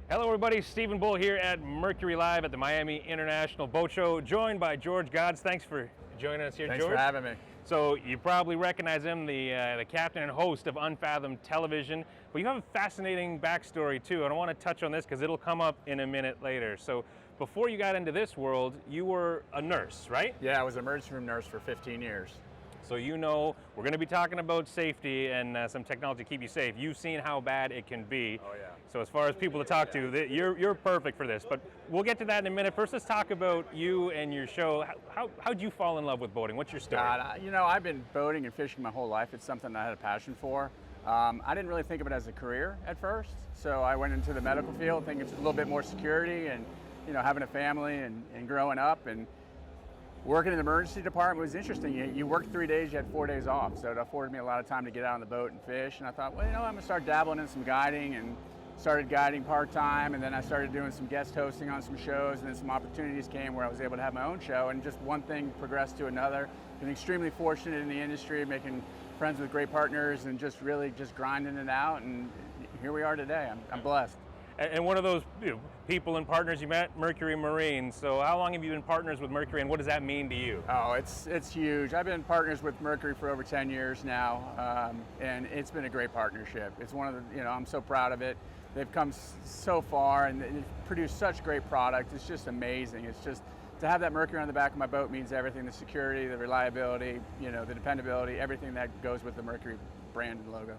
Hello everybody, Stephen Bull here at Mercury Live at the Miami International Boat Show, joined by George Gozdz. Thanks for joining us here, Thanks George. for having me. So you probably recognize him, the captain and host of Unfathomed Television, but you have a fascinating backstory too, and I want to touch on this because it'll come up in a minute later. So before you got into this world, you were a nurse, right? Yeah, I was an emergency room nurse for 15 years. So you know we're going to be talking about safety and some technology to keep you safe. You've seen how bad it can be. Oh yeah. So as far as people to talk to, you're perfect for this. But we'll get to that in a minute. First, let's talk about you and your show. How'd you fall in love with boating? What's your story? God, I've been boating and fishing my whole life. It's something I had a passion for. I didn't really think of it as a career at first, so I went into the medical field thinking it's a little bit more security and having a family and growing up and working in the emergency department was interesting. You worked 3 days, you had 4 days off, so it afforded me a lot of time to get out on the boat and fish. And I thought, well, I'm going to start dabbling in some guiding, and started guiding part-time, and then I started doing some guest hosting on some shows, and then some opportunities came where I was able to have my own show, and just one thing progressed to another. Been extremely fortunate in the industry, making friends with great partners, and just really grinding it out, and here we are today. I'm blessed. And one of those people and partners you met, Mercury Marine. So how long have you been partners with Mercury, and what does that mean to you? Oh, it's huge. I've been partners with Mercury for over 10 years now, and it's been a great partnership. It's one of the, I'm so proud of it. They've come so far, and they've produced such great product. It's just amazing. It's just, to have that Mercury on the back of my boat means everything: the security, the reliability, the dependability, everything that goes with the Mercury brand and logo.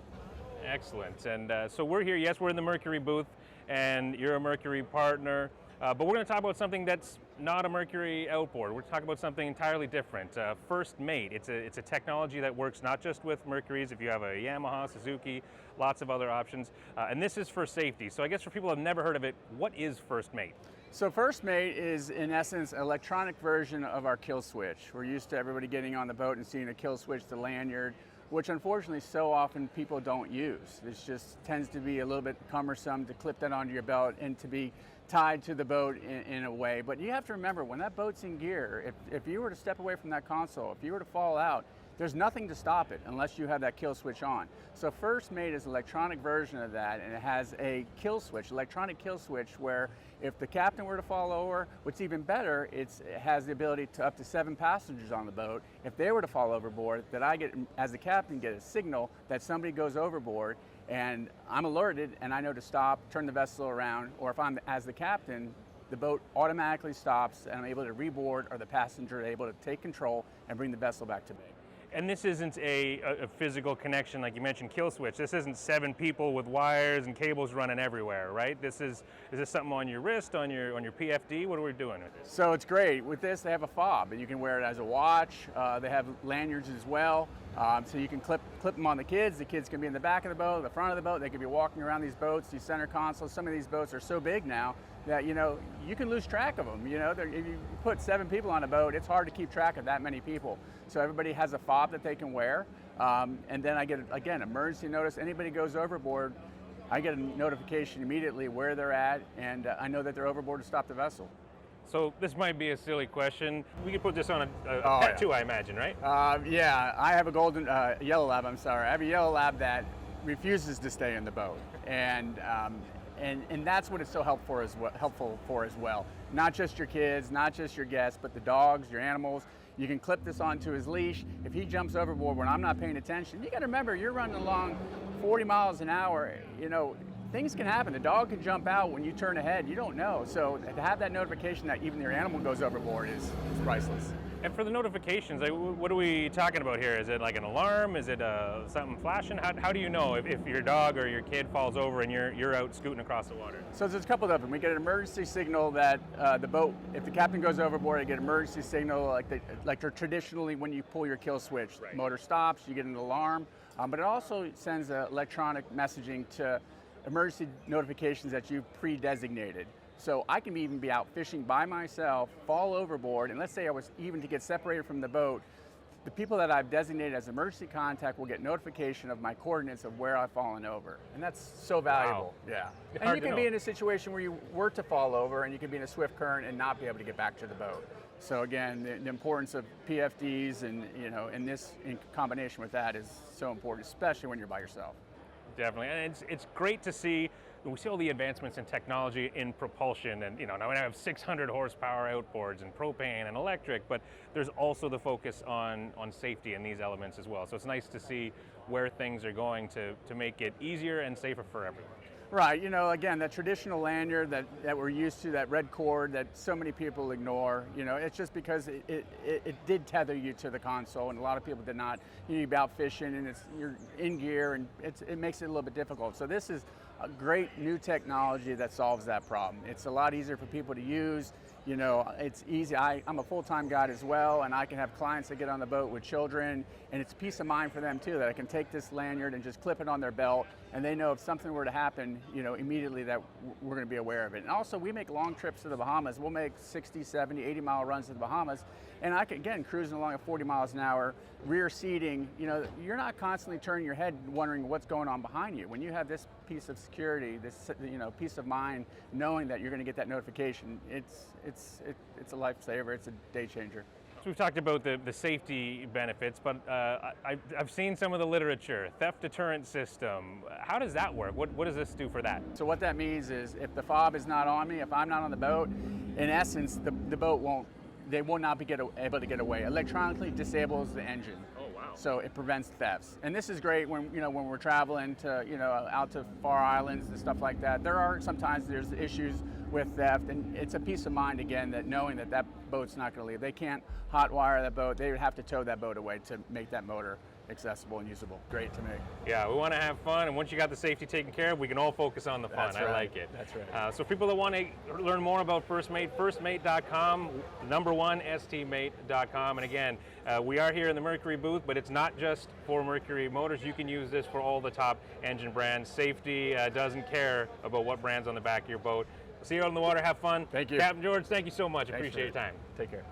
Excellent. And so we're here, yes, we're in the Mercury booth, and you're a Mercury partner, but we're going to talk about something that's not a Mercury outboard. We're talking about something entirely different. First Mate. It's a technology that works not just with Mercury's. If you have a Yamaha, Suzuki, lots of other options, and this is for safety. So I guess for people who have never heard of it, what is First Mate? So First Mate is, in essence, an electronic version of our kill switch. We're used to everybody getting on the boat and seeing a kill switch, the lanyard, which unfortunately so often people don't use. It just tends to be a little bit cumbersome to clip that onto your belt and to be tied to the boat in a way. But you have to remember, when that boat's in gear, if you were to step away from that console, if you were to fall out, there's nothing to stop it unless you have that kill switch on. So First Mate is an electronic version of that, and it has a kill switch, electronic kill switch, where if the captain were to fall over, what's even better, it has the ability to up to 7 passengers on the boat. If they were to fall overboard, that I get, as the captain, get a signal that somebody goes overboard, and I'm alerted and I know to stop, turn the vessel around, or if I'm as the captain, the boat automatically stops and I'm able to reboard, or the passenger is able to take control and bring the vessel back to me. And this isn't a physical connection like you mentioned, kill switch. This isn't 7 people with wires and cables running everywhere, right? Is this something on your wrist, on your PFD? What are we doing with this? So it's great. With this, they have a fob, and you can wear it as a watch. They have lanyards as well, so you can clip them on the kids. The kids can be in the back of the boat, the front of the boat. They can be walking around these boats, these center consoles. Some of these boats are so big now that you can lose track of them. If you put 7 people on a boat, it's hard to keep track of that many people. So everybody has a fob that they can wear, and then I get, again, emergency notice. Anybody goes overboard, I get a notification immediately where they're at, and I know that they're overboard to stop the vessel. So this might be a silly question. We could put this on a pet yeah. too, I imagine, right? Yeah, I have a yellow lab. I'm sorry, I have a yellow lab that refuses to stay in the boat, and that's what it's so helpful for as well. Not just your kids, not just your guests, but the dogs, your animals. You can clip this onto his leash. If he jumps overboard when I'm not paying attention, you got to remember, you're running along 40 miles an hour. Things can happen. The dog can jump out when you turn ahead. You don't know. So to have that notification that even your animal goes overboard is priceless. And for the notifications, what are we talking about here? Is it like an alarm? Is it something flashing? How do you know if your dog or your kid falls over and you're out scooting across the water? So there's a couple of them. We get an emergency signal that the boat, if the captain goes overboard, I get an emergency signal like traditionally when you pull your kill switch. Right. Motor stops, you get an alarm, but it also sends electronic messaging to emergency notifications that you've pre-designated. So I can even be out fishing by myself, fall overboard, and let's say I was even to get separated from the boat, the people that I've designated as emergency contact will get notification of my coordinates of where I've fallen over. And that's so valuable. Wow. Yeah. Hard And you to can know. be in a situation where you were to fall over, and you can be in a swift current and not be able to get back to the boat. So again, the importance of PFDs and this in combination with that is so important, especially when you're by yourself. Definitely, and it's great to see we see all the advancements in technology in propulsion, and now we have 600 horsepower outboards and propane and electric, but there's also the focus on safety in these elements as well. So it's nice to see where things are going to make it easier and safer for everyone. Right, again, that traditional lanyard that we're used to, that red cord that so many people ignore, it's just because it did tether you to the console, and a lot of people did not. You'd be out fishing and you're in gear, and it makes it a little bit difficult. So this is a great new technology that solves that problem. It's a lot easier for people to use. It's easy. I'm a full-time guide as well, and I can have clients that get on the boat with children, and it's peace of mind for them too, that I can take this lanyard and just clip it on their belt, and they know if something were to happen, immediately that we're going to be aware of it. And also, we make long trips to the Bahamas. We'll make 60, 70, 80-mile runs to the Bahamas, and I can, again, cruising along at 40 miles an hour, rear seating, you're not constantly turning your head wondering what's going on behind you. When you have this piece of security, this peace of mind, knowing that you're going to get that notification, it's a lifesaver. It's a day changer. So we've talked about the safety benefits, but I've seen some of the literature. Theft deterrent system. How does that work? What does this do for that? So what that means is, if the fob is not on me, if I'm not on the boat, in essence, the boat will not be able to get away. Electronically disables the engine. Oh wow! So it prevents thefts, and this is great when when we're traveling to out to far islands and stuff like that. There's issues with theft, and it's a peace of mind again, that knowing that boat's not going to leave. They can't hot wire that boat. They would have to tow that boat away to make that motor accessible and usable. Great to me. Yeah, we want to have fun, and once you got the safety taken care of, we can all focus on the fun. That's right. I like it. That's right. So people that want to learn more about First Mate, firstmate.com, #1stmate.com. And again, we are here in the Mercury booth, but it's not just for Mercury motors. You can use this for all the top engine brands. Safety doesn't care about what brand's on the back of your boat. See you out on the water. Have fun. Thank you. Captain George, thank you so much. Thanks, Appreciate your time. Take care.